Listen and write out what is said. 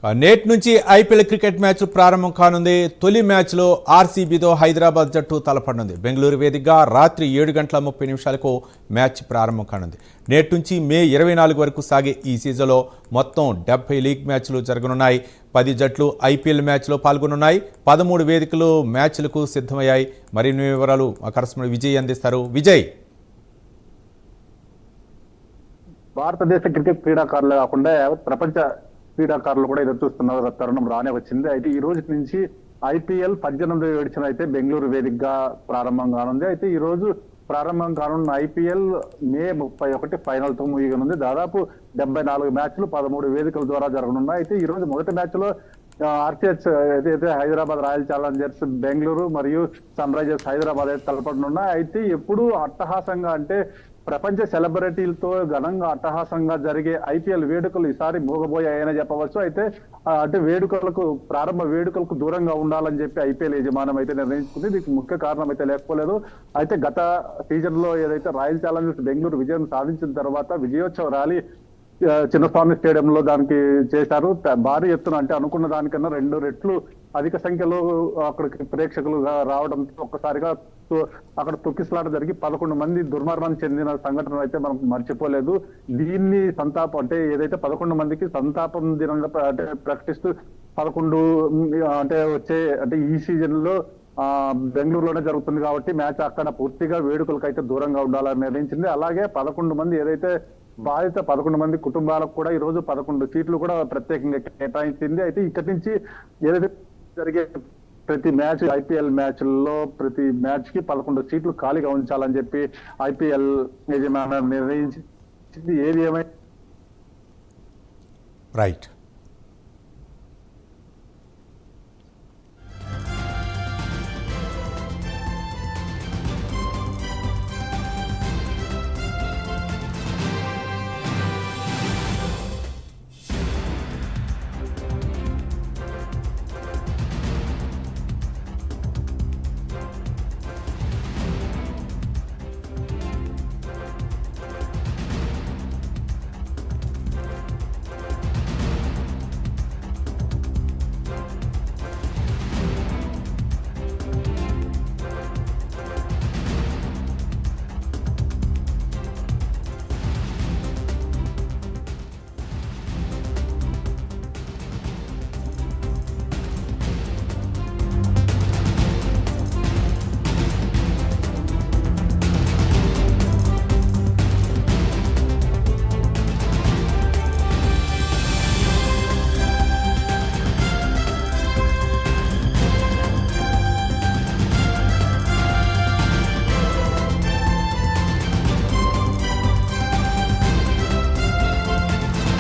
నేటి నుంచి IPL cricket match ప్రారంభం కానుంది. తొలి మ్యాచ్లో ఆర్సీబీతో హైదరాబాద్ జట్టు తలపడనుంది. బెంగళూరు వేదికగా రాత్రి 7:30 మ్యాచ్ ప్రారంభం కానుంది. నేటి నుంచి మే 24 వరకు సాగే ఈ సీజన్లో మొత్తం 70 లీగ్ మ్యాచ్లు జరగనున్నాయి. 10 జట్లు ఐపీఎల్ మ్యాచ్లో పాల్గొనున్నాయి. 13 వేదికలు మ్యాచ్లకు సిద్ధమయ్యాయి. మరిన్ని వివరాలు మా కరెస్పాండెంట్ విజయ్ అందిస్తారు. విజయ్, భారతదేశ క్రికెట్ క్రీడాకారులు కాకుండా ప్రపంచ క్రీడాకారులు కూడా ఎదురు చూస్తున్న తరుణం రానే వచ్చింది. అయితే ఈ రోజు నుంచి ఐపీఎల్ 18వ ఎడిషన్ అయితే బెంగళూరు వేదికగా ప్రారంభం కానుంది. అయితే ఈ రోజు ప్రారంభం కానున్న ఐపీఎల్ మే 31 ఫైనల్ తో ముగియనుంది. దాదాపు 74 మ్యాచ్లు 13 వేదికల ద్వారా జరగనున్నాయి. అయితే ఈ రోజు మొదటి మ్యాచ్ లో ఆర్సీహెచ్ ఏదైతే హైదరాబాద్ రాయల్ ఛాలెంజర్స్ బెంగళూరు మరియు సన్ రైజర్స్ హైదరాబాద్ అయితే తలపడనున్నాయి. అయితే ఎప్పుడు అట్టహాసంగా అంటే ప్రపంచ సెలబ్రిటీలతో ఘనంగా అట్టహాసంగా జరిగే ఐపీఎల్ వేడుకలు ఈసారి మోగబోయాయని చెప్పవచ్చు. అయితే అంటే ప్రారంభ వేడుకలకు దూరంగా ఉండాలని చెప్పి ఐపీఎల్ యజమానం అయితే నిర్ణయించుకుంది. దీనికి ముఖ్య కారణం అయితే లేకపోలేదు. అయితే గత సీజన్ లో ఏదైతే రాయల్ ఛాలెంజర్స్ బెంగళూరు విజయం సాధించిన తర్వాత విజయోత్సవ ర్యాలీ చిన్నస్వామి స్టేడియంలో దానికి చేశారు. భారీ ఎత్తున అంటే అనుకున్న దానికన్నా 2 రెట్లు అధిక సంఖ్యలో అక్కడికి ప్రేక్షకులుగా రావడంతో ఒక్కసారిగా అక్కడ తొక్కిసలాట జరిగి 11 మంది దుర్మరణం చెందిన సంఘటన అయితే మనం మర్చిపోలేదు. దీన్ని సంతాపం అంటే ఏదైతే 11 మందికి సంతాపం దినంగా అంటే ప్రకటిస్తూ 11 అంటే అంటే ఈ సీజన్ లో బెంగళూరులోనే జరుగుతుంది కాబట్టి మ్యాచ్ అక్కడ పూర్తిగా వేడుకలకు అయితే దూరంగా ఉండాలని నిర్ణయించింది. అలాగే 11 మంది ఏదైతే బాధిత 11 మంది కుటుంబాలకు కూడా ఈ రోజు 11 సీట్లు కూడా ప్రత్యేకంగా కేటాయించింది. అయితే ఇక్కడి నుంచి ఏదైతే జరిగే ప్రతి మ్యాచ్ ఐపీఎల్ మ్యాచ్ల్లో ప్రతి మ్యాచ్ కి 11 సీట్లు ఖాళీగా ఉంచాలని చెప్పి ఐపీఎల్ యజమాని నిర్ణయించింది. ఏది ఏమైనా రైట్.